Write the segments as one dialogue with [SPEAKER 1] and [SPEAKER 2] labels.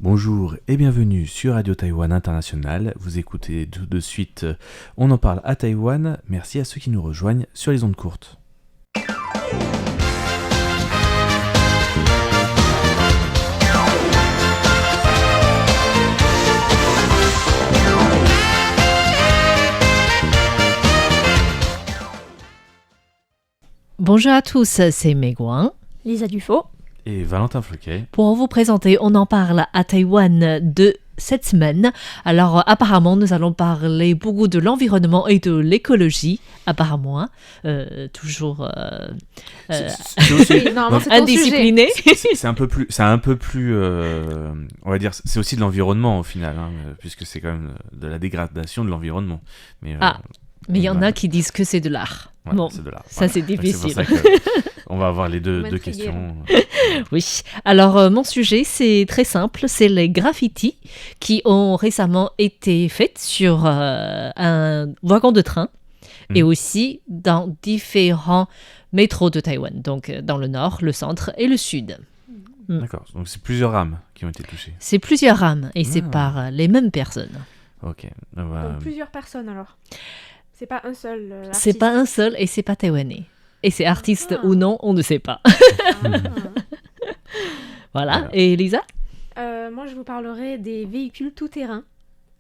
[SPEAKER 1] Bonjour et bienvenue sur Radio Taïwan International. Vous écoutez tout de suite On en parle à Taïwan. Merci à ceux qui nous rejoignent sur les ondes courtes.
[SPEAKER 2] Bonjour à tous, c'est Mei Guang.
[SPEAKER 3] Lisa Dufaux.
[SPEAKER 1] Et Valentin Floquet.
[SPEAKER 2] Pour vous présenter, on en parle à Taïwan de cette semaine. Alors apparemment, nous allons parler beaucoup de l'environnement et de l'écologie. Apparemment, toujours
[SPEAKER 1] C'est aussi,
[SPEAKER 3] Oui, normalement, c'est ton
[SPEAKER 2] indiscipliné.
[SPEAKER 1] c'est un peu plus, on va dire, c'est aussi de l'environnement au final, hein, puisque c'est quand même de la dégradation de l'environnement. Mais,
[SPEAKER 2] Mais il y en
[SPEAKER 1] voilà.
[SPEAKER 2] a qui disent que c'est de l'art.
[SPEAKER 1] Voilà,
[SPEAKER 2] Bon,
[SPEAKER 1] c'est de l'art.
[SPEAKER 2] ça
[SPEAKER 1] Voilà.
[SPEAKER 2] c'est
[SPEAKER 1] Donc,
[SPEAKER 2] difficile.
[SPEAKER 1] C'est pour ça qu'on va avoir les deux
[SPEAKER 3] M'intriguer.
[SPEAKER 1] questions.
[SPEAKER 2] Oui, alors mon sujet c'est très simple, c'est les graffitis qui ont récemment été faits sur un wagon de train et aussi dans différents métros de Taïwan, donc dans le nord, le centre et le sud.
[SPEAKER 1] D'accord, donc c'est plusieurs rames qui ont été touchées.
[SPEAKER 2] C'est plusieurs rames et c'est
[SPEAKER 1] Ah.
[SPEAKER 2] par les mêmes personnes.
[SPEAKER 1] Ok.
[SPEAKER 3] Donc plusieurs personnes alors. C'est pas un seul artiste.
[SPEAKER 2] C'est pas un seul et c'est pas taïwanais. Et c'est artiste ou non, on ne sait pas. Voilà.
[SPEAKER 1] Voilà.
[SPEAKER 2] Et Lisa,
[SPEAKER 3] Moi, je vous parlerai des véhicules tout-terrain.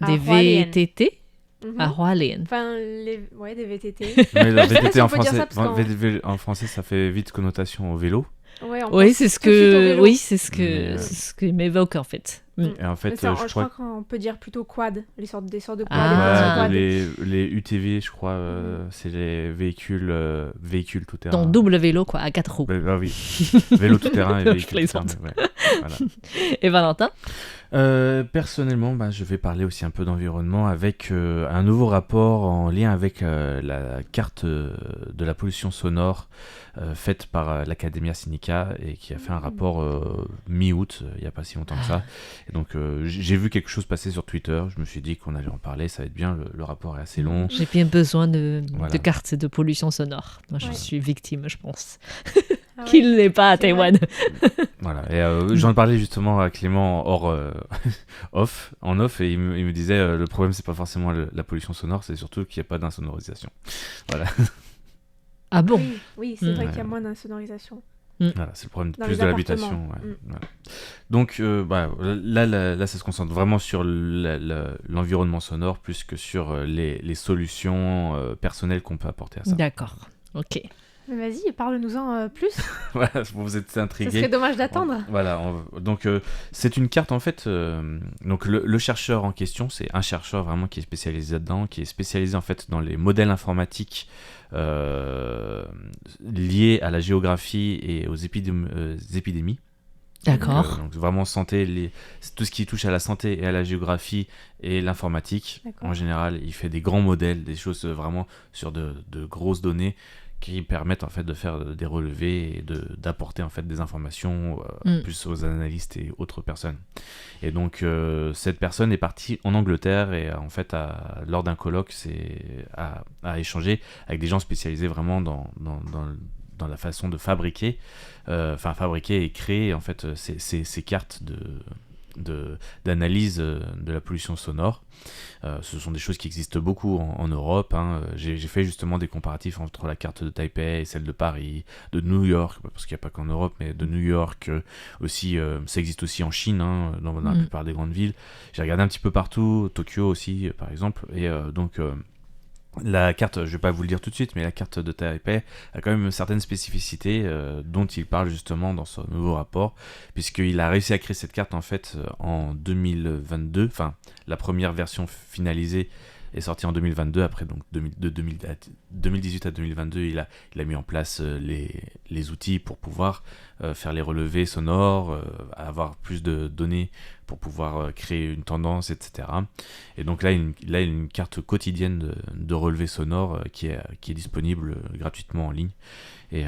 [SPEAKER 3] à
[SPEAKER 2] des
[SPEAKER 3] Hualien.
[SPEAKER 2] VTT
[SPEAKER 3] Mhm.
[SPEAKER 2] à Hualien.
[SPEAKER 3] Enfin, des VTT.
[SPEAKER 1] Mais le
[SPEAKER 3] Je sais pas
[SPEAKER 1] VTT
[SPEAKER 3] si on
[SPEAKER 1] en
[SPEAKER 3] peut dire
[SPEAKER 1] français,
[SPEAKER 3] ça, parce qu'en-
[SPEAKER 1] en français, ça fait vite connotation au vélo.
[SPEAKER 3] Ouais, on
[SPEAKER 2] Oui,
[SPEAKER 3] pense
[SPEAKER 2] c'est ce
[SPEAKER 3] tout de suite au
[SPEAKER 2] que,
[SPEAKER 3] vélo.
[SPEAKER 2] oui, c'est ce que,
[SPEAKER 1] Mais,
[SPEAKER 2] c'est ce que m'évoque en fait.
[SPEAKER 1] Et en fait,
[SPEAKER 3] Mais ça,
[SPEAKER 1] je
[SPEAKER 3] je
[SPEAKER 1] crois
[SPEAKER 3] crois qu'on peut dire plutôt quad, des sortes de quads,
[SPEAKER 2] Ah.
[SPEAKER 3] des petits quads.
[SPEAKER 1] les UTV, je crois, c'est les véhicules tout terrain.
[SPEAKER 2] Donc double vélo quoi, à 4 roues.
[SPEAKER 1] Ah oui, vélo tout terrain et
[SPEAKER 2] Je
[SPEAKER 1] véhicule tout terrain.
[SPEAKER 2] plaisante.
[SPEAKER 1] Mais ouais, voilà.
[SPEAKER 2] Et Valentin?
[SPEAKER 1] Personnellement, je vais parler aussi un peu d'environnement avec un nouveau rapport en lien avec la carte de la pollution sonore faite par l'Academia Sinica et qui a fait un rapport mi-août, il n'y a pas si longtemps que ça. Et donc j'ai vu quelque chose passer sur Twitter, je me suis dit qu'on allait en parler, ça va être bien, le rapport est assez long.
[SPEAKER 2] J'ai bien besoin de
[SPEAKER 1] Voilà.
[SPEAKER 2] cartes de pollution sonore. Moi, je
[SPEAKER 3] Ouais.
[SPEAKER 2] suis victime, je pense.
[SPEAKER 3] Ah ouais.
[SPEAKER 2] Qu'il n'est pas à
[SPEAKER 3] C'est
[SPEAKER 2] Taïwan.
[SPEAKER 1] Voilà, et j'en parlais justement à Clément en off, et il me disait le problème c'est pas forcément la pollution sonore, c'est surtout qu'il n'y a pas d'insonorisation. Voilà.
[SPEAKER 2] Ah bon?
[SPEAKER 3] Oui, c'est vrai
[SPEAKER 1] Ouais.
[SPEAKER 3] qu'il y a moins d'insonorisation.
[SPEAKER 1] Voilà, c'est le problème
[SPEAKER 3] Dans
[SPEAKER 1] plus
[SPEAKER 3] les
[SPEAKER 1] de l'habitation.
[SPEAKER 3] appartements.
[SPEAKER 1] Ouais, voilà. Donc là, ça se concentre vraiment sur l'environnement sonore plus que sur les solutions personnelles qu'on peut apporter à ça.
[SPEAKER 2] D'accord. Ok.
[SPEAKER 3] Mais vas-y, parle-nous-en plus.
[SPEAKER 1] Voilà, vous êtes
[SPEAKER 3] Ça
[SPEAKER 1] intrigués.
[SPEAKER 3] serait dommage d'attendre.
[SPEAKER 1] Voilà, donc c'est une carte en fait. Donc le chercheur en question, c'est un chercheur vraiment qui est spécialisé là-dedans, qui est spécialisé en fait dans les modèles informatiques liés à la géographie et aux épidémies.
[SPEAKER 2] D'accord.
[SPEAKER 1] Donc vraiment santé, c'est tout ce qui touche à la santé et à la géographie et l'informatique.
[SPEAKER 3] D'accord.
[SPEAKER 1] En général, il fait des grands modèles, des choses vraiment sur de grosses données qui permettent en fait de faire des relevés et d'apporter en fait des informations plus aux analystes et autres personnes. Et donc cette personne est partie en Angleterre et en fait lors d'un colloque à échanger avec des gens spécialisés vraiment dans la façon de fabriquer et créer en fait ces cartes d'analyse de la pollution sonore. Ce sont des choses qui existent beaucoup en Europe, hein. J'ai fait justement des comparatifs entre la carte de Taipei et celle de Paris, de New York, parce qu'il n'y a pas qu'en Europe, mais de New York aussi, ça existe aussi en Chine, hein, dans la plupart des grandes villes. J'ai regardé un petit peu partout, Tokyo aussi par exemple, et donc la carte, je vais pas vous le dire tout de suite, mais la carte de Taipei a quand même certaines spécificités dont il parle justement dans son nouveau rapport, puisqu'il a réussi à créer cette carte en fait en 2022, enfin la première version finalisée est sortie en 2022, après donc de 2018 à 2022 il a mis en place les outils pour pouvoir faire les relevés sonores, avoir plus de données pour pouvoir créer une tendance, etc. Et donc là, il a une carte quotidienne de relevés sonores qui est disponible gratuitement en ligne, et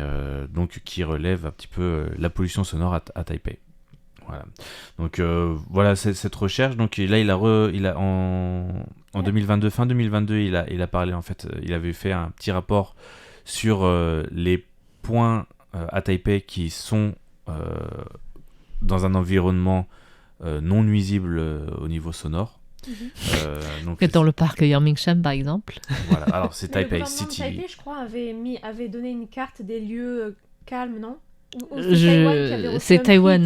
[SPEAKER 1] donc qui relève un petit peu la pollution sonore à Taipei. Voilà. Donc voilà cette recherche. Donc là, il a en 2022, fin 2022, il a parlé en fait, il avait fait un petit rapport sur les points à Taipei qui sont dans un environnement non nuisibles au niveau sonore. Donc,
[SPEAKER 2] Dans le parc Yangmingshan, par exemple.
[SPEAKER 1] voilà. Alors c'est
[SPEAKER 3] Mais le
[SPEAKER 1] Taipei
[SPEAKER 3] gouvernement de
[SPEAKER 1] City.
[SPEAKER 3] Taipei, je crois, avait donné une carte des lieux calmes, non? Ou
[SPEAKER 2] C'est Taïwan,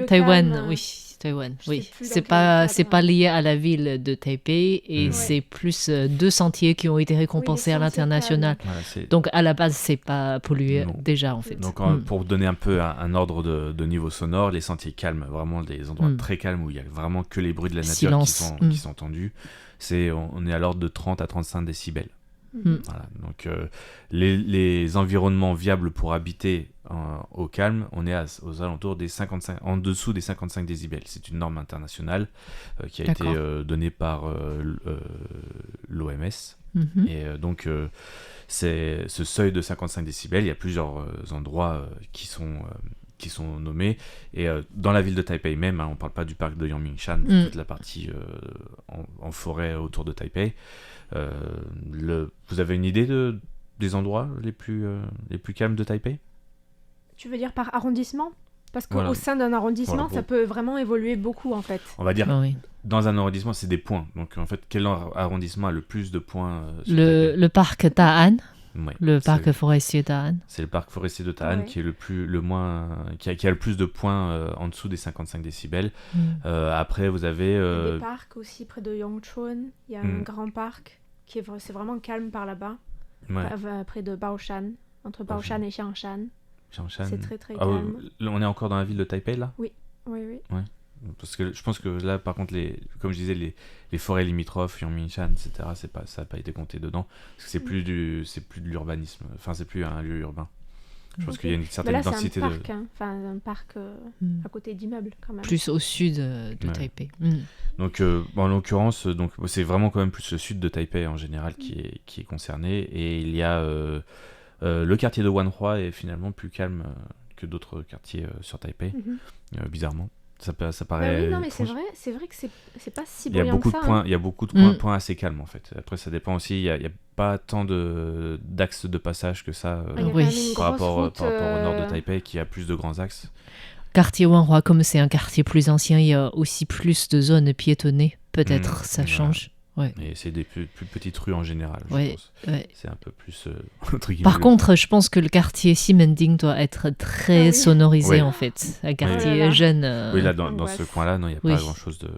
[SPEAKER 3] Taïwan,
[SPEAKER 2] oui. Taïwan,
[SPEAKER 3] je
[SPEAKER 2] oui.
[SPEAKER 3] sais plus dans
[SPEAKER 2] C'est
[SPEAKER 3] quel
[SPEAKER 2] pas,
[SPEAKER 3] cadre.
[SPEAKER 2] c'est pas lié à la ville de Taipei et
[SPEAKER 1] Ouais.
[SPEAKER 2] c'est plus 2 sentiers qui ont été récompensés à
[SPEAKER 3] Oui, les sentiers
[SPEAKER 2] l'international.
[SPEAKER 1] Voilà, c'est-
[SPEAKER 2] Donc à la base, c'est pas pollué
[SPEAKER 1] Non.
[SPEAKER 2] déjà en fait.
[SPEAKER 1] Donc
[SPEAKER 2] Mm.
[SPEAKER 1] pour donner un peu un ordre de niveau sonore, les sentiers calmes, vraiment des endroits très calmes où il y a vraiment que les bruits de la nature
[SPEAKER 2] Silence.
[SPEAKER 1] qui sont entendus, on est à l'ordre de 30 à 35 décibels.
[SPEAKER 2] Mm.
[SPEAKER 1] Voilà. Donc les environnements viables pour habiter au calme, on est aux alentours des 55, en dessous des 55 décibels. C'est une norme internationale qui a été
[SPEAKER 2] D'accord.
[SPEAKER 1] donnée par l'OMS.
[SPEAKER 2] Mhm.
[SPEAKER 1] Et donc, c'est ce seuil de 55 décibels, il y a plusieurs endroits qui sont nommés. Et dans la ville de Taipei même, on ne parle pas du parc de Yangmingshan, toute la partie en forêt autour de Taipei. Vous avez une idée des endroits les plus calmes de Taipei?
[SPEAKER 3] Tu veux dire par arrondissement? Parce qu'au
[SPEAKER 1] Voilà.
[SPEAKER 3] sein d'un arrondissement,
[SPEAKER 1] Voilà,
[SPEAKER 3] ça peut vraiment évoluer beaucoup en fait.
[SPEAKER 1] On va dire,
[SPEAKER 2] Ah oui.
[SPEAKER 1] dans un arrondissement, c'est des points. Donc, en fait, quel arrondissement a le plus de points sur
[SPEAKER 2] Le parc Da'an,
[SPEAKER 1] Taipei? Ouais,
[SPEAKER 2] le parc
[SPEAKER 1] c'est-
[SPEAKER 2] forestier Da'an.
[SPEAKER 1] C'est le parc forestier de Tahan
[SPEAKER 3] Ouais.
[SPEAKER 1] qui est qui a le plus de points en dessous des 55 décibels. Après, vous avez
[SPEAKER 3] Il y a des parcs aussi près de Yongchuan. Il y a un grand parc c'est vraiment calme par là-bas.
[SPEAKER 1] ouais,
[SPEAKER 3] Près de Baoshan. Entre Baoshan et Xiangshan.
[SPEAKER 1] Changshan.
[SPEAKER 3] C'est très très
[SPEAKER 1] Ah,
[SPEAKER 3] calme.
[SPEAKER 1] là, on est encore dans la ville de Taipei là?
[SPEAKER 3] Oui, oui.
[SPEAKER 1] Parce que je pense que là, par contre, comme je disais, les forêts limitrophes, Yangmingshan, etc., ça n'a pas été compté dedans. Parce que c'est plus de l'urbanisme. Enfin, c'est plus un lieu urbain. Je pense
[SPEAKER 3] Ok.
[SPEAKER 1] qu'il y a une
[SPEAKER 3] Mais
[SPEAKER 1] certaine
[SPEAKER 3] là, c'est
[SPEAKER 1] densité
[SPEAKER 3] un
[SPEAKER 1] de.
[SPEAKER 3] parc, enfin un parc à côté d'immeubles quand même.
[SPEAKER 2] Plus au sud de
[SPEAKER 1] Ouais.
[SPEAKER 2] Taipei.
[SPEAKER 1] Donc, en l'occurrence, c'est vraiment quand même plus le sud de Taipei en général qui est concerné. Et il y a le quartier de Wanhua est finalement plus calme que d'autres quartiers sur Taipei, bizarrement. Ça
[SPEAKER 3] Bah
[SPEAKER 1] paraît
[SPEAKER 3] oui, non, mais
[SPEAKER 1] étrange.
[SPEAKER 3] c'est vrai que c'est pas si
[SPEAKER 1] Il y a
[SPEAKER 3] bruyant
[SPEAKER 1] beaucoup
[SPEAKER 3] que
[SPEAKER 1] de
[SPEAKER 3] ça.
[SPEAKER 1] points,
[SPEAKER 3] hein.
[SPEAKER 1] il y a beaucoup de points assez calmes en fait. Après, ça dépend aussi. Il y a pas tant d'axes de passage que ça
[SPEAKER 3] Il y a quand
[SPEAKER 2] Oui.
[SPEAKER 3] même une
[SPEAKER 1] par
[SPEAKER 3] grosse
[SPEAKER 1] rapport
[SPEAKER 3] route,
[SPEAKER 1] au nord de Taipei qui a plus de grands axes.
[SPEAKER 2] Quartier Wanhua, comme c'est un quartier plus ancien, il y a aussi plus de zones piétonnées. Peut-être ça
[SPEAKER 1] voilà.
[SPEAKER 2] change. Ouais.
[SPEAKER 1] Et c'est des plus petites rues en général, je
[SPEAKER 2] Ouais,
[SPEAKER 1] pense.
[SPEAKER 2] ouais.
[SPEAKER 1] C'est un peu plus entre guillemets,
[SPEAKER 2] Par contre, je pense que le quartier Ximending doit être très
[SPEAKER 3] Ah oui.
[SPEAKER 2] sonorisé
[SPEAKER 1] Oui.
[SPEAKER 2] en fait. Un quartier
[SPEAKER 3] Oh là là.
[SPEAKER 2] jeune.
[SPEAKER 1] oui, là, dans
[SPEAKER 3] Angoisse.
[SPEAKER 1] ce coin-là, non, il n'y a
[SPEAKER 2] Oui.
[SPEAKER 1] pas grand-chose de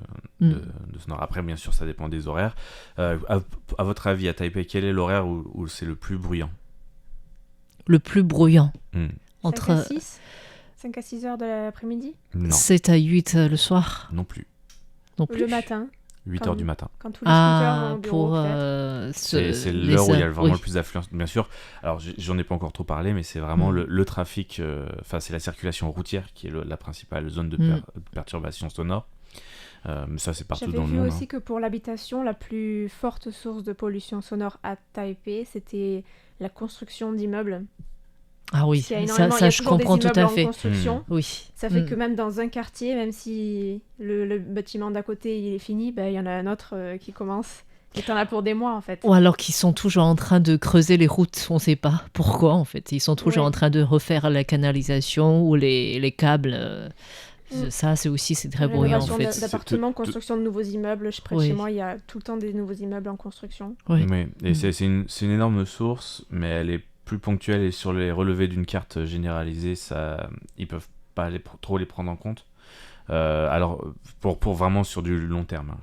[SPEAKER 2] Mm.
[SPEAKER 1] sonore. Après, bien sûr, ça dépend des horaires. À votre avis, à Taipei, quel est l'horaire où c'est le plus bruyant?
[SPEAKER 2] Le plus bruyant.
[SPEAKER 3] 5
[SPEAKER 2] Entre...
[SPEAKER 3] à 6 5 à 6 heures de l'après-midi.
[SPEAKER 1] Non,
[SPEAKER 2] 7 à 8 le soir.
[SPEAKER 1] non plus.
[SPEAKER 2] Non plus.
[SPEAKER 3] Le matin,
[SPEAKER 1] 8
[SPEAKER 3] Comme-
[SPEAKER 1] heures du matin.
[SPEAKER 3] quand tous les scooters vont au bureau,
[SPEAKER 2] pour
[SPEAKER 3] peut-être.
[SPEAKER 1] C'est
[SPEAKER 2] les
[SPEAKER 1] l'heure où il y a
[SPEAKER 2] heures,
[SPEAKER 1] vraiment
[SPEAKER 2] oui.
[SPEAKER 1] le plus d'affluence. Bien sûr, alors j'en ai pas encore trop parlé, mais c'est vraiment le trafic, enfin c'est la circulation routière qui est la principale zone de perturbation sonore. Mais ça, c'est partout
[SPEAKER 3] J'avais
[SPEAKER 1] dans le
[SPEAKER 3] vu
[SPEAKER 1] monde.
[SPEAKER 3] aussi que pour l'habitation, la plus forte source de pollution sonore à Taipei, c'était la construction d'immeubles.
[SPEAKER 2] Ah oui,
[SPEAKER 3] Parce qu'il y a
[SPEAKER 2] ça,
[SPEAKER 3] énormément- il y
[SPEAKER 2] ça
[SPEAKER 3] a
[SPEAKER 2] je
[SPEAKER 3] toujours des
[SPEAKER 2] comprends tout
[SPEAKER 3] immeubles
[SPEAKER 2] à
[SPEAKER 3] en
[SPEAKER 2] fait.
[SPEAKER 3] construction.
[SPEAKER 2] Oui.
[SPEAKER 3] Ça fait que même dans un quartier, même si le bâtiment d'à côté il est fini, il y en a un autre qui commence. Et t'en as pour des mois en fait.
[SPEAKER 2] Ou alors qu'ils sont toujours en train de creuser les routes, on ne sait pas pourquoi en fait. Ils sont toujours
[SPEAKER 3] Ouais.
[SPEAKER 2] en train de refaire la canalisation ou les câbles. Ça, c'est très bruyant en
[SPEAKER 3] Rénovation
[SPEAKER 2] fait.
[SPEAKER 3] d'appartements, construction de nouveaux immeubles. Près de
[SPEAKER 2] Oui.
[SPEAKER 3] chez moi, il y a tout le temps des nouveaux immeubles en construction.
[SPEAKER 2] Oui.
[SPEAKER 1] Oui, et c'est une énorme source, mais elle est plus ponctuelle et sur les relevés d'une carte généralisée, ils peuvent pas trop les prendre en compte. Alors, pour vraiment sur du long terme,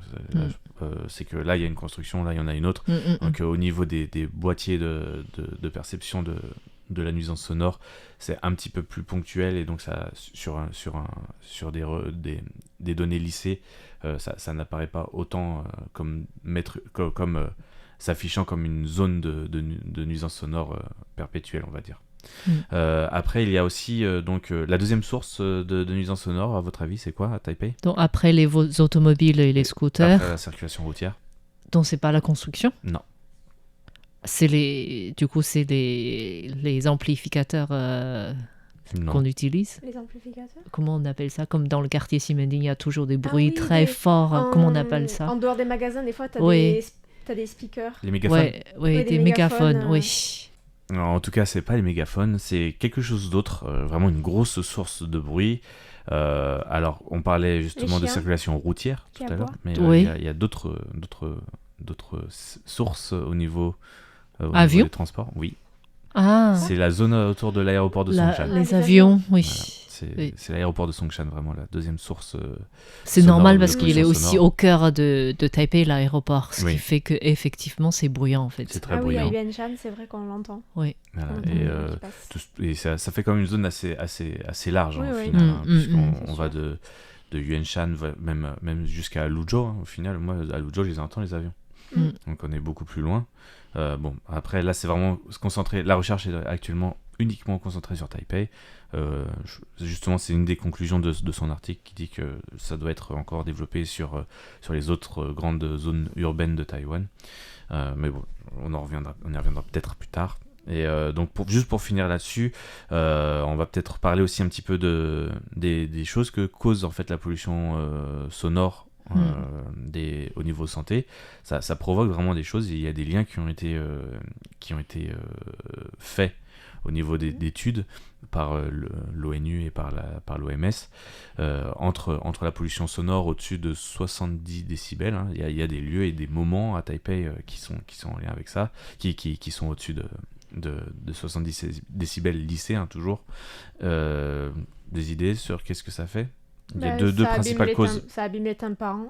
[SPEAKER 1] c'est que là, il y a une construction, là, il y en a une autre. Donc, au niveau des boîtiers de perception de la nuisance sonore, c'est un petit peu plus ponctuel et donc ça, sur des données lissées, ça n'apparaît pas autant comme s'affichant comme une zone de nuisance sonore perpétuelle, on va dire. Après, il y a aussi la deuxième source de nuisance sonore, à votre avis, c'est quoi à Taipei?
[SPEAKER 2] Donc après les automobiles et les scooters,
[SPEAKER 1] Après la circulation routière?
[SPEAKER 2] donc c'est pas la construction.
[SPEAKER 1] Non.
[SPEAKER 2] C'est les amplificateurs
[SPEAKER 1] Non.
[SPEAKER 2] qu'on utilise.
[SPEAKER 3] Les amplificateurs
[SPEAKER 2] Comment on appelle ça? Comme dans le quartier Simending, il y a toujours des bruits
[SPEAKER 3] oui,
[SPEAKER 2] très forts. Comment on
[SPEAKER 3] En-
[SPEAKER 2] appelle ça?
[SPEAKER 3] En dehors des magasins, des fois, t'as
[SPEAKER 2] Oui.
[SPEAKER 3] T'as des speakers.
[SPEAKER 1] Les mégaphones?
[SPEAKER 2] Ouais,
[SPEAKER 3] Ouais,
[SPEAKER 2] des mégaphones,
[SPEAKER 3] mégaphones,
[SPEAKER 2] oui.
[SPEAKER 1] En tout cas, c'est pas les mégaphones, c'est quelque chose d'autre, vraiment une grosse source de bruit. Alors, on parlait justement de
[SPEAKER 3] chiens
[SPEAKER 1] circulation routière
[SPEAKER 3] qui
[SPEAKER 1] tout à l'heure,
[SPEAKER 3] aboient.
[SPEAKER 1] mais
[SPEAKER 2] Oui.
[SPEAKER 1] il y a d'autres sources au
[SPEAKER 2] Avions
[SPEAKER 1] niveau des transports. Oui,
[SPEAKER 2] Ah,
[SPEAKER 1] c'est la zone autour de l'aéroport de Songshan.
[SPEAKER 3] Ah,
[SPEAKER 2] les
[SPEAKER 3] les
[SPEAKER 2] avions, oui.
[SPEAKER 1] Voilà.
[SPEAKER 2] Oui.
[SPEAKER 1] C'est l'aéroport de Songshan, vraiment la deuxième source.
[SPEAKER 2] C'est
[SPEAKER 1] sonore,
[SPEAKER 2] normal
[SPEAKER 1] de
[SPEAKER 2] parce qu'il est
[SPEAKER 1] pollution
[SPEAKER 2] aussi
[SPEAKER 1] sonore.
[SPEAKER 2] au cœur de Taipei, l'aéroport, ce
[SPEAKER 1] Oui.
[SPEAKER 2] qui fait que effectivement c'est bruyant en fait.
[SPEAKER 1] C'est très
[SPEAKER 3] Ah oui, à
[SPEAKER 1] bruyant.
[SPEAKER 3] Yuanshan, c'est vrai qu'on l'entend.
[SPEAKER 2] Oui.
[SPEAKER 1] Voilà.
[SPEAKER 3] On entend
[SPEAKER 1] Et
[SPEAKER 3] les gens qui passent.
[SPEAKER 1] et ça fait quand même une zone assez large,
[SPEAKER 3] Oui,
[SPEAKER 1] au
[SPEAKER 3] oui.
[SPEAKER 1] final, hein, puisqu'on
[SPEAKER 3] c'est
[SPEAKER 1] on va
[SPEAKER 3] sûr.
[SPEAKER 1] de Yuanshan même jusqu'à Luzhou, hein, au final. Moi, à Luzhou, je les entends, les avions.
[SPEAKER 2] Mm.
[SPEAKER 1] Donc on est beaucoup plus loin. Bon, après, là, c'est vraiment se concentrer. La recherche est actuellement uniquement concentrée sur Taipei. Justement, c'est une des conclusions de son article qui dit que ça doit être encore développé sur les autres grandes zones urbaines de Taïwan. Mais bon, on y reviendra peut-être plus tard. Et donc, juste pour finir là-dessus, on va peut-être parler aussi un petit peu des choses que cause en fait la pollution sonore au niveau santé. Ça provoque vraiment des choses. Il y a des liens qui ont été faits au niveau d'études par l'ONU et par l'OMS entre la pollution sonore au-dessus de 70 décibels. Hein. Il y a des lieux et des moments à Taipei qui sont en lien avec ça, qui sont au-dessus de 70 décibels lycéens toujours. Des idées sur qu'est-ce que ça fait? Il y a deux principales causes.
[SPEAKER 3] Ça abîme les tympans.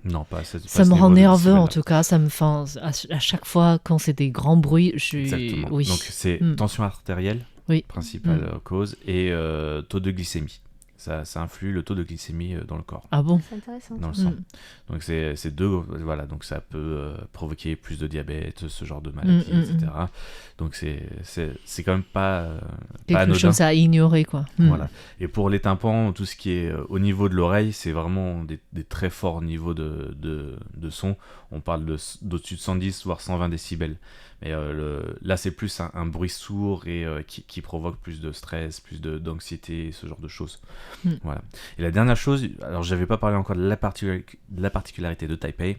[SPEAKER 1] Non, pas
[SPEAKER 2] Ça me rend nerveux en tout cas, ça me fait à chaque fois quand c'est des grands bruits,
[SPEAKER 1] Exactement.
[SPEAKER 2] oui.
[SPEAKER 1] Donc c'est tension artérielle,
[SPEAKER 2] Oui.
[SPEAKER 1] principale cause, et taux de glycémie. Ça influe le taux de glycémie dans le corps,
[SPEAKER 2] Ah bon?
[SPEAKER 3] C'est intéressant.
[SPEAKER 1] dans le sang. Donc c'est deux, voilà, donc ça peut provoquer plus de diabète, ce genre de maladie, etc. Donc c'est quand même pas
[SPEAKER 2] Quelque
[SPEAKER 1] anodin.
[SPEAKER 2] chose à ignorer quoi.
[SPEAKER 1] Voilà. Et pour les tympans, tout ce qui est au niveau de l'oreille, c'est vraiment des très forts niveaux de son. On parle d'au-dessus de 110 voire 120 décibels. Mais là, c'est plus un bruit sourd et qui provoque plus de stress, plus d'anxiété, ce genre de choses. Voilà. Et la dernière chose, alors j'avais pas parlé encore de la particularité de Taipei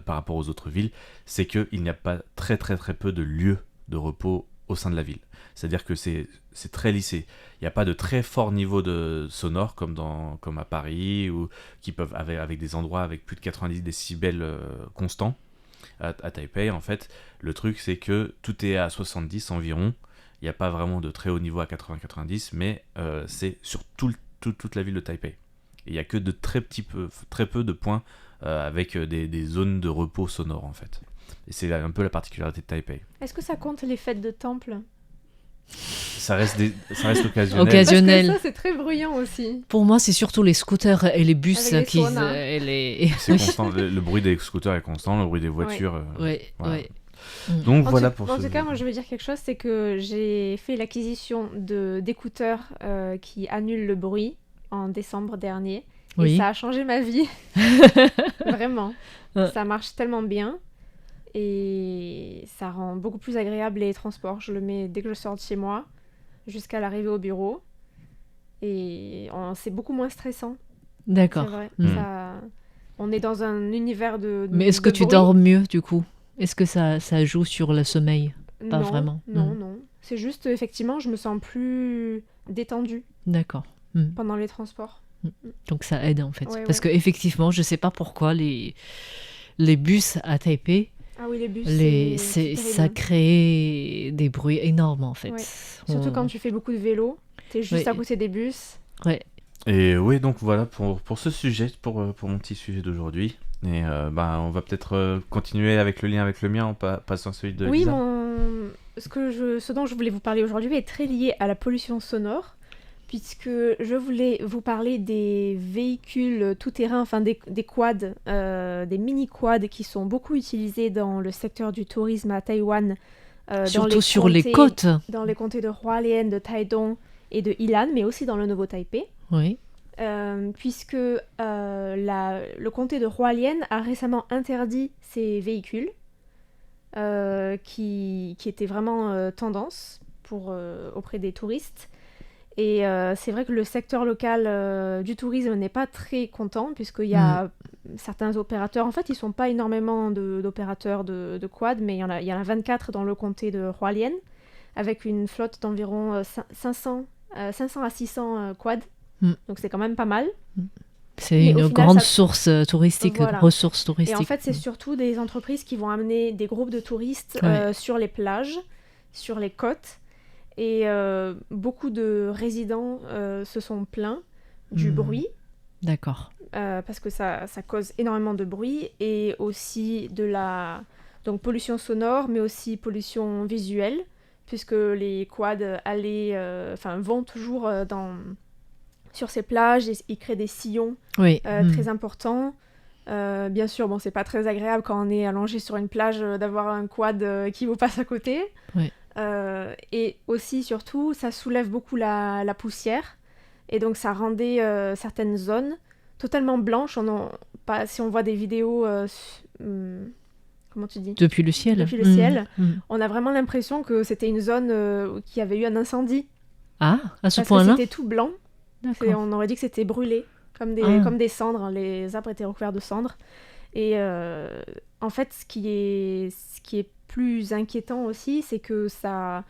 [SPEAKER 1] par rapport aux autres villes, c'est qu'il n'y a pas très peu de lieux de repos au sein de la ville. C'est-à-dire que c'est très lissé. Il n'y a pas de très fort niveau de sonore comme à Paris, ou qui peuvent avec des endroits avec plus de 90 décibels constants. À Taipei, en fait, le truc c'est que tout est à 70 environ. Il n'y a pas vraiment de très haut niveau à 80-90, mais c'est sur toute la ville de Taipei. Et il n'y a que de très peu de points avec des zones de repos sonore en fait. Et c'est un peu la particularité de Taipei.
[SPEAKER 3] Est-ce que ça compte les fêtes de temple?
[SPEAKER 1] Ça reste occasionnel.
[SPEAKER 2] Occasionnel.
[SPEAKER 3] Parce que ça, c'est très bruyant aussi.
[SPEAKER 2] Pour moi, c'est surtout les scooters et les bus
[SPEAKER 3] Avec les
[SPEAKER 2] qui.
[SPEAKER 3] saunas.
[SPEAKER 1] C'est constant. Le bruit des scooters est constant, le bruit des voitures.
[SPEAKER 2] Oui,
[SPEAKER 1] voilà.
[SPEAKER 2] oui.
[SPEAKER 1] Donc
[SPEAKER 3] En
[SPEAKER 1] voilà
[SPEAKER 3] tout,
[SPEAKER 1] pour
[SPEAKER 3] en
[SPEAKER 1] ce.
[SPEAKER 3] tout cas, moi je veux dire quelque chose, c'est que j'ai fait l'acquisition d'écouteurs qui annulent le bruit en décembre dernier.
[SPEAKER 2] Oui.
[SPEAKER 3] Et ça a changé ma vie. Vraiment. Ça marche tellement bien. Et ça rend beaucoup plus agréable les transports. Je le mets dès que je sors de chez moi, jusqu'à l'arrivée au bureau. Et c'est beaucoup moins stressant.
[SPEAKER 2] D'accord.
[SPEAKER 3] C'est vrai.
[SPEAKER 1] Mm.
[SPEAKER 3] On est dans un univers de
[SPEAKER 2] Mais est-ce que tu
[SPEAKER 3] bruit.
[SPEAKER 2] dors mieux du coup? Est-ce que ça joue sur le sommeil? Pas
[SPEAKER 3] Non,
[SPEAKER 2] vraiment.
[SPEAKER 3] Non. C'est juste, effectivement, je me sens plus détendue
[SPEAKER 2] D'accord.
[SPEAKER 3] pendant les transports.
[SPEAKER 2] Donc ça aide en fait.
[SPEAKER 3] Ouais,
[SPEAKER 2] Parce que effectivement, je sais pas pourquoi les bus à Taipei,
[SPEAKER 3] Ah oui, les bus, c'est
[SPEAKER 2] ça
[SPEAKER 3] terrible.
[SPEAKER 2] crée des bruits énormes en fait.
[SPEAKER 3] Ouais. Surtout quand tu fais beaucoup de vélo, t'es juste
[SPEAKER 2] Oui.
[SPEAKER 3] à côté des bus.
[SPEAKER 2] Ouais.
[SPEAKER 1] Et oui, donc voilà pour ce sujet, pour mon petit sujet d'aujourd'hui. Et on va peut-être continuer avec le lien avec le mien en passant à celui de
[SPEAKER 3] Oui,
[SPEAKER 1] Lisa.
[SPEAKER 3] ce dont je voulais vous parler aujourd'hui est très lié à la pollution sonore, puisque je voulais vous parler des véhicules tout-terrain, enfin des quads, des mini-quads qui sont beaucoup utilisés dans le secteur du tourisme à Taïwan.
[SPEAKER 2] Surtout sur les côtes.
[SPEAKER 3] Dans les comtés de Hualien, de Taidong et de Ilan, mais aussi dans le Nouveau Taipei.
[SPEAKER 2] Oui.
[SPEAKER 3] Puisque le comté de Hualien a récemment interdit ces véhicules qui étaient vraiment tendance auprès des touristes. Et c'est vrai que le secteur local du tourisme n'est pas très content, puisqu'il y a certains opérateurs, en fait ils ne sont pas énormément d'opérateurs de quad, mais il y en a 24 dans le comté de Hualien. avec une flotte d'environ 500 à 600 quads. Donc c'est quand même pas mal.
[SPEAKER 2] C'est
[SPEAKER 3] Mais au
[SPEAKER 2] une
[SPEAKER 3] final,
[SPEAKER 2] grande
[SPEAKER 3] ça-
[SPEAKER 2] source touristique,
[SPEAKER 3] Voilà.
[SPEAKER 2] ressource
[SPEAKER 3] Et
[SPEAKER 2] touristique.
[SPEAKER 3] en fait, c'est surtout des entreprises qui vont amener des groupes de touristes
[SPEAKER 2] Ouais.
[SPEAKER 3] sur les plages, sur les côtes. Et beaucoup de résidents se sont plaints du bruit,
[SPEAKER 2] D'accord.
[SPEAKER 3] parce que ça cause énormément de bruit, et aussi de la pollution sonore, mais aussi pollution visuelle, puisque les quads vont toujours sur ces plages, et ils créent des sillons
[SPEAKER 2] Oui.
[SPEAKER 3] très importants. Bien sûr, bon, c'est pas très agréable quand on est allongé sur une plage d'avoir un quad qui vous passe à côté.
[SPEAKER 2] Oui.
[SPEAKER 3] Et aussi, surtout, ça soulève beaucoup la poussière. Et donc, ça rendait certaines zones totalement blanches. Si on voit des vidéos, comment tu dis?
[SPEAKER 2] Depuis le ciel.
[SPEAKER 3] Depuis le ciel. On a vraiment l'impression que c'était une zone qui avait eu un incendie.
[SPEAKER 2] Ah, à ce
[SPEAKER 3] Parce que
[SPEAKER 2] point-là.
[SPEAKER 3] c'était tout blanc.
[SPEAKER 2] D'accord.
[SPEAKER 3] On aurait dit que c'était brûlé, comme des cendres. Les arbres étaient recouverts de cendres. Et en fait, ce qui est plus inquiétant aussi, c'est que ça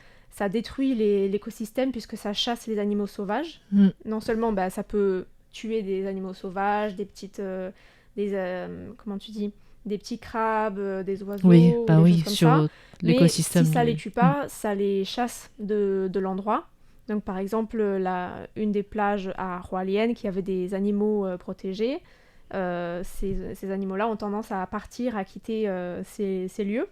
[SPEAKER 3] détruit l'écosystème, puisque ça chasse les animaux sauvages. Non seulement ça peut tuer des animaux sauvages, des petites... comment tu dis? Des petits crabes, des oiseaux,
[SPEAKER 2] Oui,
[SPEAKER 3] des choses comme
[SPEAKER 2] sur
[SPEAKER 3] ça.
[SPEAKER 2] l'écosystème.
[SPEAKER 3] Mais si ça les tue pas, ça les chasse de l'endroit. Donc par exemple, une des plages à Roalién qui avait des animaux protégés, ces animaux-là ont tendance à partir, à quitter ces lieux.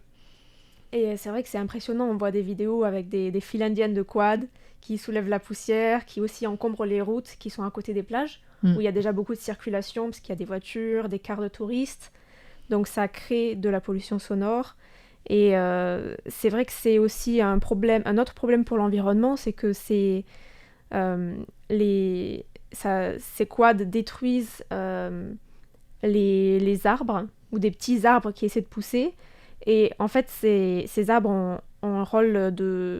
[SPEAKER 3] Et c'est vrai que c'est impressionnant, on voit des vidéos avec des files indiennes de quads qui soulèvent la poussière, qui aussi encombrent les routes qui sont à côté des plages, où il y a déjà beaucoup de circulation, parce qu'il y a des voitures, des cars de touristes. Donc ça crée de la pollution sonore. Et c'est vrai que c'est aussi un autre problème pour l'environnement, c'est que ces quads détruisent les arbres, ou des petits arbres qui essaient de pousser. Et en fait, ces arbres ont un rôle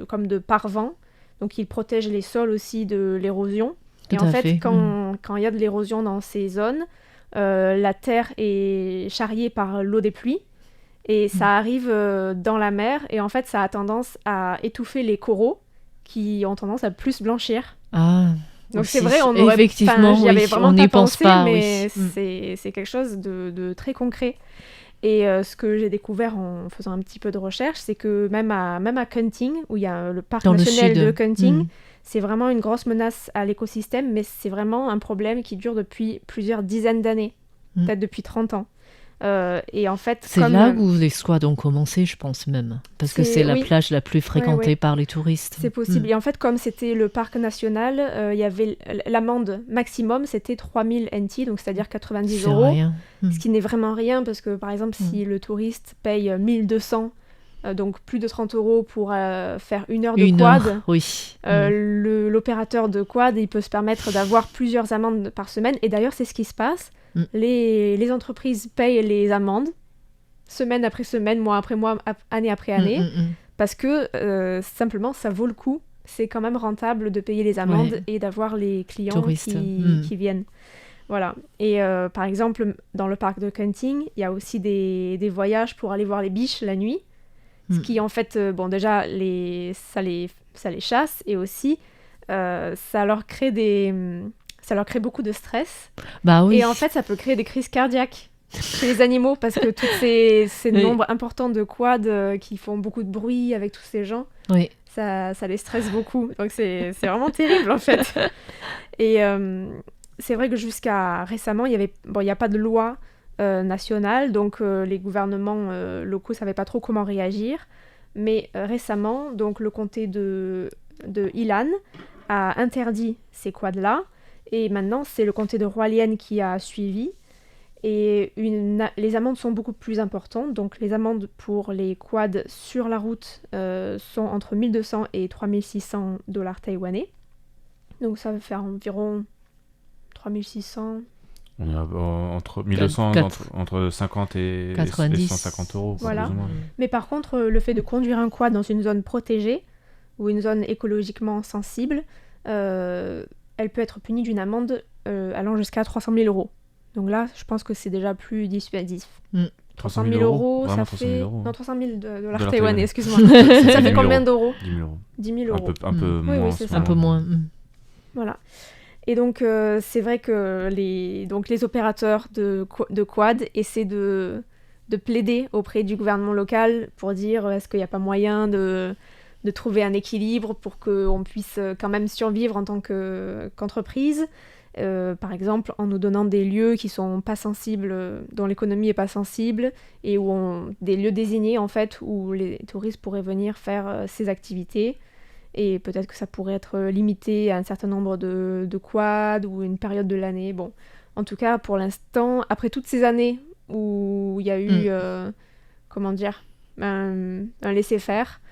[SPEAKER 3] comme de paravent, donc ils protègent les sols aussi de l'érosion. Et en fait, quand il y a de l'érosion dans ces zones, la terre est charriée par l'eau des pluies, et ça arrive dans la mer, et en fait, ça a tendance à étouffer les coraux, qui ont tendance à plus blanchir.
[SPEAKER 2] Ah,
[SPEAKER 3] donc
[SPEAKER 2] aussi.
[SPEAKER 3] c'est vrai,
[SPEAKER 2] Effectivement,
[SPEAKER 3] j'y avais vraiment
[SPEAKER 2] on
[SPEAKER 3] pas
[SPEAKER 2] n'y pense
[SPEAKER 3] pensé,
[SPEAKER 2] pas,
[SPEAKER 3] mais
[SPEAKER 2] oui.
[SPEAKER 3] c'est quelque chose de très concret. Et ce que j'ai découvert en faisant un petit peu de recherche, c'est que même à Kunting, où il y a le parc national de Kunting, c'est vraiment une grosse menace à l'écosystème, mais c'est vraiment un problème qui dure depuis plusieurs dizaines d'années, peut-être depuis 30 ans. Et en fait,
[SPEAKER 2] c'est là où les squads ont commencé, je pense même, parce que c'est la plage la plus fréquentée par les touristes.
[SPEAKER 3] C'est possible. Et en fait, comme c'était le parc national, il y avait l'amende maximum, c'était 3000 NT, donc c'est-à-dire 90
[SPEAKER 2] c'est
[SPEAKER 3] euros.
[SPEAKER 2] Rien.
[SPEAKER 3] Ce qui n'est vraiment rien, parce que par exemple, si le touriste paye 1200, donc plus de 30 euros pour faire une heure de quad, l'opérateur de quad, il peut se permettre d'avoir plusieurs amendes par semaine. Et d'ailleurs, c'est ce qui se passe. Les entreprises payent les amendes semaine après semaine, mois après mois, année après année, parce que simplement ça vaut le coup. C'est quand même rentable de payer les amendes et d'avoir les clients qui viennent. Voilà. Et par exemple, dans le parc de Kunting, il y a aussi des voyages pour aller voir les biches la nuit, ce qui en fait, déjà, ça les chasse, et aussi ça leur crée beaucoup de stress.
[SPEAKER 2] Bah oui.
[SPEAKER 3] Et en fait, ça peut créer des crises cardiaques chez les animaux, parce que tous ces nombres importants de quads qui font beaucoup de bruit avec tous ces gens, ça les stresse beaucoup. Donc c'est vraiment terrible, en fait. Et c'est vrai que jusqu'à récemment, il n'y a pas de loi nationale, donc les gouvernements locaux ne savaient pas trop comment réagir. Mais récemment, donc, le comté de Ilan a interdit ces quads-là. Et maintenant, c'est le comté de Roalién qui a suivi. Et les amendes sont beaucoup plus importantes. Donc, les amendes pour les quads sur la route sont entre 1200 et 3600 $ taïwanais. Donc, ça va faire environ 3600.
[SPEAKER 1] On a entre 1200, entre 50 et 150 euros.
[SPEAKER 3] Voilà. Mais par contre, le fait de conduire un quad dans une zone protégée ou une zone écologiquement sensible, elle peut être punie d'une amende allant jusqu'à 300 000 euros. Donc là, je pense que c'est déjà plus dissuasif. 300 000 euros, ça
[SPEAKER 1] Vraiment 300 000
[SPEAKER 3] fait...
[SPEAKER 1] euros.
[SPEAKER 3] Non, 300 000 dollars
[SPEAKER 1] Dollars
[SPEAKER 3] taïwanais,
[SPEAKER 1] taïwanais.
[SPEAKER 3] excuse-moi.
[SPEAKER 1] Ça
[SPEAKER 3] Ça fait
[SPEAKER 1] 10 000
[SPEAKER 3] combien
[SPEAKER 1] euros.
[SPEAKER 3] d'euros
[SPEAKER 1] 10 000 euros.
[SPEAKER 3] 10 000 euros.
[SPEAKER 1] Un peu
[SPEAKER 3] Oui,
[SPEAKER 1] moins.
[SPEAKER 3] c'est
[SPEAKER 1] en ce
[SPEAKER 3] ça.
[SPEAKER 2] Un peu
[SPEAKER 1] moment.
[SPEAKER 2] moins.
[SPEAKER 3] Voilà. Et donc, c'est vrai que les opérateurs de quad essaient de plaider auprès du gouvernement local pour dire est-ce qu'il n'y a pas moyen de trouver un équilibre pour qu'on puisse quand même survivre en tant qu'entreprise. Par exemple, en nous donnant des lieux qui sont pas sensibles, dont l'économie est pas sensible, et des lieux désignés en fait où les touristes pourraient venir faire ces activités. Et peut-être que ça pourrait être limité à un certain nombre de quads ou une période de l'année. Bon, en tout cas, pour l'instant, après toutes ces années où il y a eu, comment dire, un laisser-faire,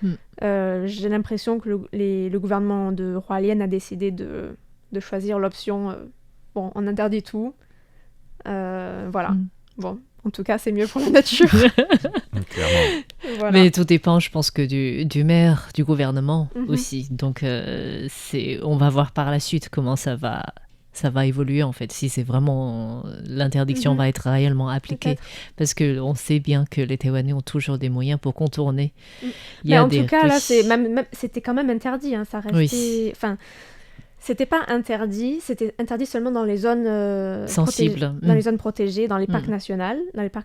[SPEAKER 3] j'ai l'impression que le gouvernement de Hualien a décidé de choisir l'option, bon, on interdit tout. Voilà. Bon, en tout cas, c'est mieux pour la nature.
[SPEAKER 1] Clairement.
[SPEAKER 3] Voilà.
[SPEAKER 2] Mais tout dépend, je pense, que du maire, du gouvernement
[SPEAKER 3] Mhm.
[SPEAKER 2] aussi. Donc, on va voir par la suite comment ça va évoluer, en fait, si c'est vraiment l'interdiction
[SPEAKER 3] Mhm.
[SPEAKER 2] va être réellement appliquée.
[SPEAKER 3] Peut-être.
[SPEAKER 2] Parce qu'on sait bien que les Taïwanais ont toujours des moyens pour contourner.
[SPEAKER 3] Mm.
[SPEAKER 2] Il y
[SPEAKER 3] Mais
[SPEAKER 2] a
[SPEAKER 3] en tout cas, là,
[SPEAKER 2] oui.
[SPEAKER 3] c'était quand même interdit. Hein, ça restait... Enfin, c'était pas interdit, c'était interdit seulement dans les zones
[SPEAKER 2] Sensibles.
[SPEAKER 3] dans les zones protégées, dans les parcs
[SPEAKER 2] Mm.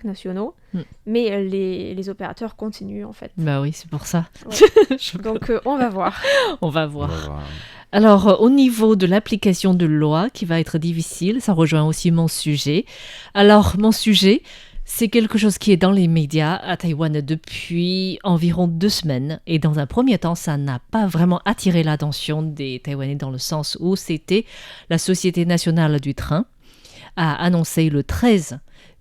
[SPEAKER 3] nationaux.
[SPEAKER 2] Mm.
[SPEAKER 3] Mais les opérateurs continuent, en fait.
[SPEAKER 2] Bah oui, c'est pour ça.
[SPEAKER 3] Ouais.
[SPEAKER 2] Je-
[SPEAKER 3] Donc, on va voir.
[SPEAKER 2] on va
[SPEAKER 1] On
[SPEAKER 2] voir.
[SPEAKER 1] va voir.
[SPEAKER 2] Alors, au niveau de l'application de loi, qui va être difficile, ça rejoint aussi mon sujet. Alors, mon sujet, c'est quelque chose qui est dans les médias à Taïwan depuis environ 2 semaines. Et dans un premier temps, ça n'a pas vraiment attiré l'attention des Taïwanais dans le sens où c'était la Société nationale du train a annoncé le 13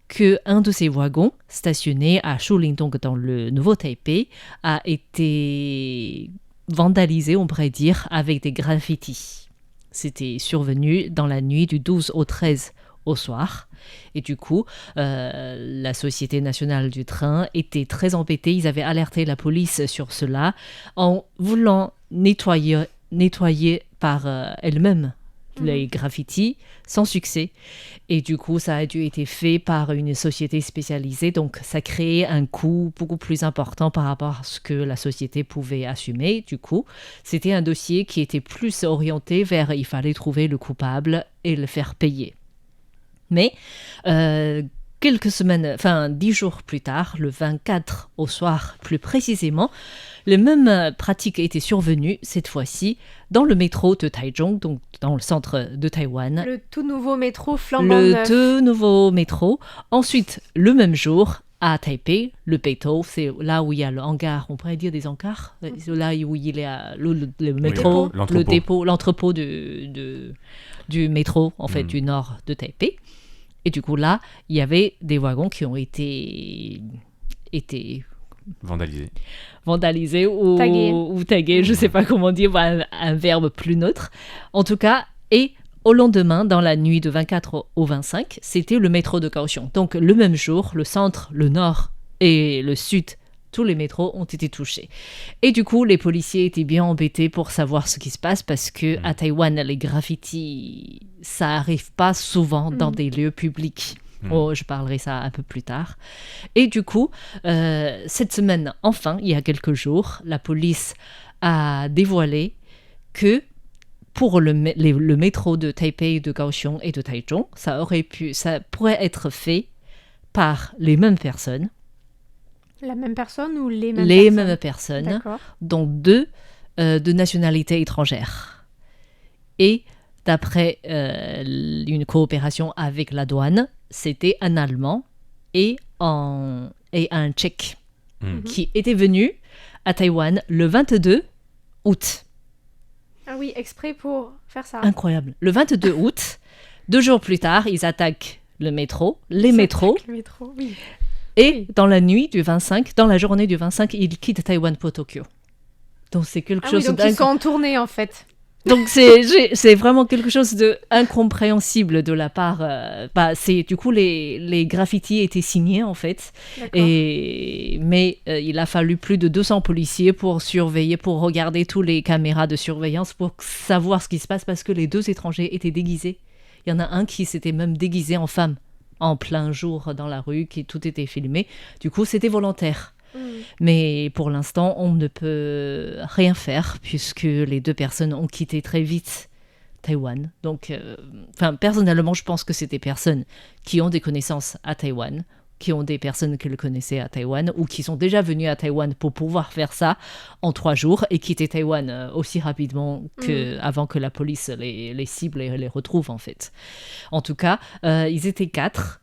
[SPEAKER 2] que un de ses wagons stationné à Shulin, donc dans le Nouveau Taipei, a été vandalisé, on pourrait dire, avec des graffitis. C'était survenu dans la nuit du 12 au 13 au soir. Et du coup, la Société nationale du train était très embêtée. Ils avaient alerté la police sur cela en voulant nettoyer par elle-même les graffitis sans succès. Et du coup, ça a dû être fait par une société spécialisée. Donc, ça créait un coût beaucoup plus important par rapport à ce que la société pouvait assumer. Du coup, c'était un dossier qui était plus orienté vers il fallait trouver le coupable et le faire payer. Mais quelques semaines, 10 jours plus tard, le 24 au soir plus précisément, les mêmes pratiques étaient survenues, cette fois-ci, dans le métro de Taichung, donc dans le centre de Taïwan.
[SPEAKER 3] Le tout nouveau métro flambant
[SPEAKER 2] Le
[SPEAKER 3] neuf.
[SPEAKER 2] tout nouveau métro. Ensuite, le même jour, à Taipei, le Beito, c'est là où il y a le hangar, on pourrait dire des hangars, c'est là où il y a le métro,
[SPEAKER 1] l'entrepôt.
[SPEAKER 2] le dépôt, l'entrepôt du métro, en fait, du nord de Taipei. Et du coup, là, il y avait des wagons qui ont été vandalisés ou tagués, je ne sais pas comment dire, un verbe plus neutre. En tout cas, et au lendemain, dans la nuit de 24 au 25, c'était le métro de Kaohsiung. Donc, le même jour, le centre, le nord et le sud, tous les métros ont été touchés. Et du coup, les policiers étaient bien embêtés pour savoir ce qui se passe parce que à Taïwan, les graffitis, ça arrive pas souvent dans des lieux publics. Oh, je parlerai ça un peu plus tard. Et du coup, cette semaine, enfin, il y a quelques jours, la police a dévoilé que pour le métro de Taipei, de Kaohsiung et de Taichung, ça pourrait être fait par les mêmes personnes.
[SPEAKER 3] La même personne ou les mêmes
[SPEAKER 2] Les
[SPEAKER 3] personnes
[SPEAKER 2] mêmes personnes,
[SPEAKER 3] D'accord.
[SPEAKER 2] dont 2 de nationalité étrangère. Et d'après une coopération avec la douane, c'était un Allemand et un Tchèque qui était venu à Taïwan le 22 août.
[SPEAKER 3] Ah oui, exprès pour faire ça.
[SPEAKER 2] Incroyable. Le 22 août, 2 jours plus tard, ils attaquent les métros. Le métro,
[SPEAKER 3] oui.
[SPEAKER 2] et dans la nuit du 25, dans la journée du 25, ils quittent Taïwan pour Tokyo. Donc c'est quelque
[SPEAKER 3] Ah oui,
[SPEAKER 2] chose
[SPEAKER 3] donc ils sont en tournée en fait.
[SPEAKER 2] Donc c'est vraiment quelque chose d'incompréhensible de la part. Du coup les graffitis étaient signés en fait,
[SPEAKER 3] D'accord.
[SPEAKER 2] mais il a fallu plus de 200 policiers pour surveiller, pour regarder tous les caméras de surveillance pour savoir ce qui se passe parce que les 2 étrangers étaient déguisés. Il y en a un qui s'était même déguisé en femme. en plein jour dans la rue, que tout était filmé. Du coup, c'était volontaire. Mais pour l'instant, on ne peut rien faire puisque les 2 personnes ont quitté très vite Taïwan. Donc, personnellement, je pense que c'est des personnes qui ont des connaissances à Taïwan, qui ont des personnes qu'elles connaissaient à Taïwan ou qui sont déjà venues à Taïwan pour pouvoir faire ça en 3 jours et quitter Taïwan aussi rapidement avant que la police les cible et les retrouve en fait. En tout cas, ils étaient 4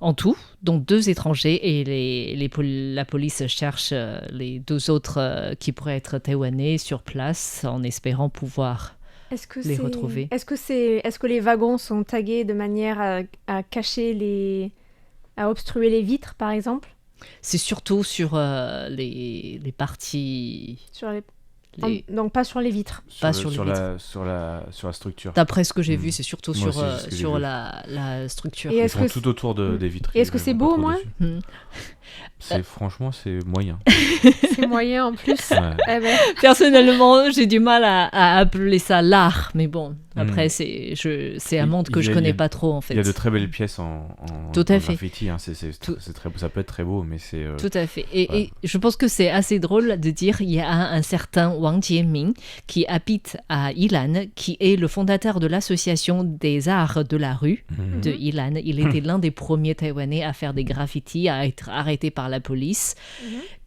[SPEAKER 2] en tout, dont 2 étrangers et la police cherche les 2 autres qui pourraient être taïwanais sur place en espérant pouvoir les retrouver.
[SPEAKER 3] Est-ce que les wagons sont tagués de manière à cacher à obstruer les vitres, par exemple?
[SPEAKER 2] C'est surtout sur les parties...
[SPEAKER 3] Donc pas sur les vitres.
[SPEAKER 1] Sur la structure.
[SPEAKER 2] D'après ce que j'ai vu, c'est surtout sur la structure.
[SPEAKER 1] Ils font tout autour des vitres.
[SPEAKER 3] Et est-ce que c'est beau au moins?
[SPEAKER 1] Franchement, c'est moyen.
[SPEAKER 3] C'est moyen en plus.
[SPEAKER 1] Ouais.
[SPEAKER 2] Personnellement, j'ai du mal à appeler ça l'art, mais bon, après, c'est un monde que je connais pas trop, en fait.
[SPEAKER 1] Il y a de très belles pièces en graffiti, hein. Ça peut être très beau, mais c'est...
[SPEAKER 2] Tout à fait. Et je pense que c'est assez drôle de dire, il y a un certain Wang Jieming qui habite à Yilan, qui est le fondateur de l'association des arts de la rue de Yilan. Il était l'un des premiers Taïwanais à faire des graffitis, à être arrêté par la police.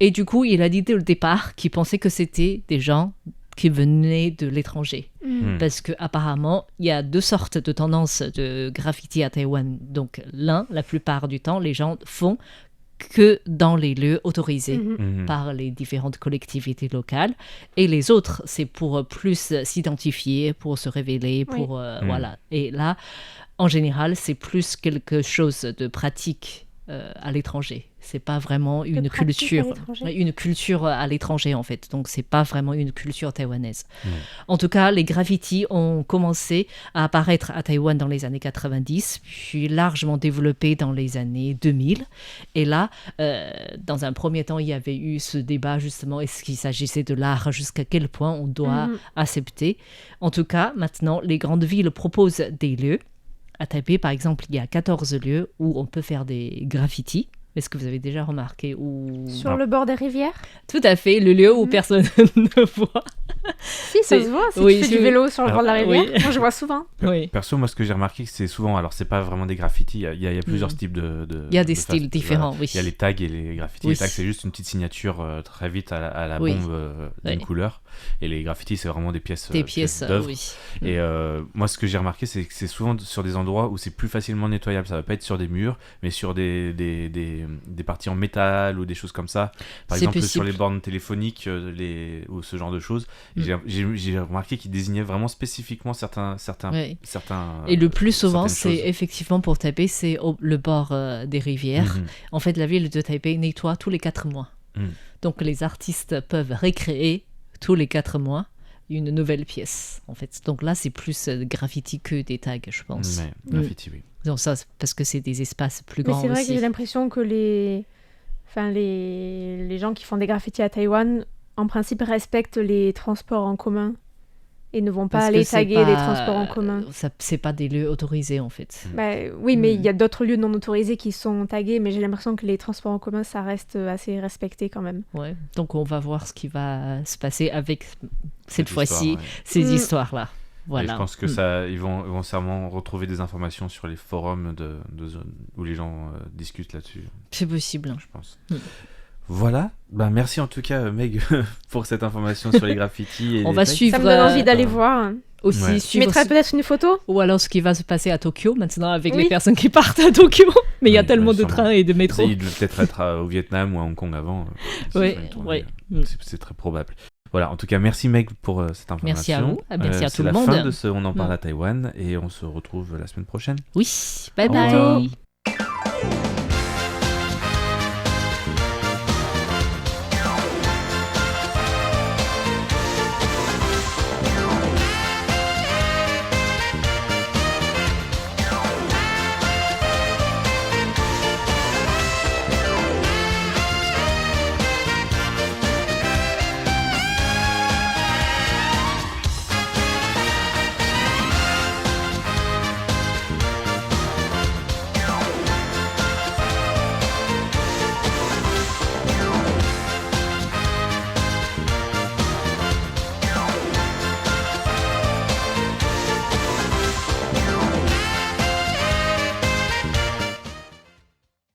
[SPEAKER 2] Et du coup, il a dit dès le départ qu'il pensait que c'était des gens qui venaient de l'étranger. Parce qu'apparemment, il y a 2 sortes de tendances de graffiti à Taïwan. Donc, la plupart du temps, les gens font que dans les lieux autorisés par les différentes collectivités locales. Et les autres, c'est pour plus s'identifier, pour se révéler, pour... voilà. Et là, en général, c'est plus quelque chose de pratique à l'étranger. C'est pas vraiment une culture à l'étranger en fait. Donc c'est pas vraiment une culture taïwanaise. En tout cas, les graffitis ont commencé à apparaître à Taïwan dans les années 90, puis largement développés dans les années 2000. Et là, dans un premier temps, il y avait eu ce débat justement, est-ce qu'il s'agissait de l'art, jusqu'à quel point on doit accepter. En tout cas, maintenant, les grandes villes proposent des lieux. À Taipei, par exemple, il y a 14 lieux où on peut faire des graffitis. Est-ce que vous avez déjà remarqué
[SPEAKER 3] Sur le bord des rivières?
[SPEAKER 2] Tout à fait, le lieu où personne ne voit.
[SPEAKER 3] Si, ça se voit. Si tu fais du vélo sur le bord de la rivière, moi je vois souvent.
[SPEAKER 1] Perso, moi ce que j'ai remarqué, c'est souvent, alors c'est pas vraiment des graffitis, il y a plusieurs types de
[SPEAKER 2] il y a des styles différents, oui.
[SPEAKER 1] Il y a les tags et les graffitis. Les tags, c'est juste une petite signature très vite à la bombe d'une couleur. Et les graffitis, c'est vraiment des pièces d'œuvre. Et moi, ce que j'ai remarqué, c'est que c'est souvent sur des endroits où c'est plus facilement nettoyable. Ça va pas être sur des murs, mais sur des parties en métal ou des choses comme ça. Par exemple, sur les bornes téléphoniques ou ce genre de choses. J'ai remarqué qu'ils désignaient vraiment spécifiquement certains
[SPEAKER 2] et le plus souvent, c'est effectivement pour Taipei, c'est le bord des rivières. En fait, la ville de Taipei nettoie tous les 4 mois. Donc, les artistes peuvent recréer tous les 4 mois une nouvelle pièce, en fait. Donc là, c'est plus graffiti que des tags, je pense.
[SPEAKER 1] Graffiti, oui.
[SPEAKER 2] Donc ça, parce que c'est des espaces plus grands aussi.
[SPEAKER 3] Mais c'est vrai que j'ai l'impression que les gens qui font des graffitis à Taïwan, en principe, respectent les transports en commun et ne vont pas aller taguer des transports en commun.
[SPEAKER 2] C'est pas des lieux autorisés, en fait.
[SPEAKER 3] Oui, mais il y a d'autres lieux non autorisés qui sont tagués, mais j'ai l'impression que les transports en commun, ça reste assez respecté quand même.
[SPEAKER 2] Ouais. Donc on va voir ce qui va se passer avec cette fois-ci, ces histoires-là. Voilà.
[SPEAKER 1] Et je pense que ils vont sûrement retrouver des informations sur les forums où les gens discutent là-dessus.
[SPEAKER 2] C'est possible.
[SPEAKER 1] Je pense. Voilà. Merci en tout cas, Meg, pour cette information sur les graffitis.
[SPEAKER 2] On va suivre.
[SPEAKER 3] Ça me donne envie d'aller voir.
[SPEAKER 2] Aussi,
[SPEAKER 3] tu mettrais peut-être une photo?
[SPEAKER 2] Ou alors ce qui va se passer à Tokyo maintenant avec les personnes qui partent à Tokyo. Mais il y a tellement de trains et de métros.
[SPEAKER 1] Il devait peut-être être au Vietnam ou à Hong Kong avant. C'est très probable. Voilà, en tout cas, merci Meg pour cette information.
[SPEAKER 2] Merci à vous, merci à tout le monde.
[SPEAKER 1] C'est la fin de ce On en parle à Taïwan et on se retrouve la semaine prochaine.
[SPEAKER 2] Oui, bye bye.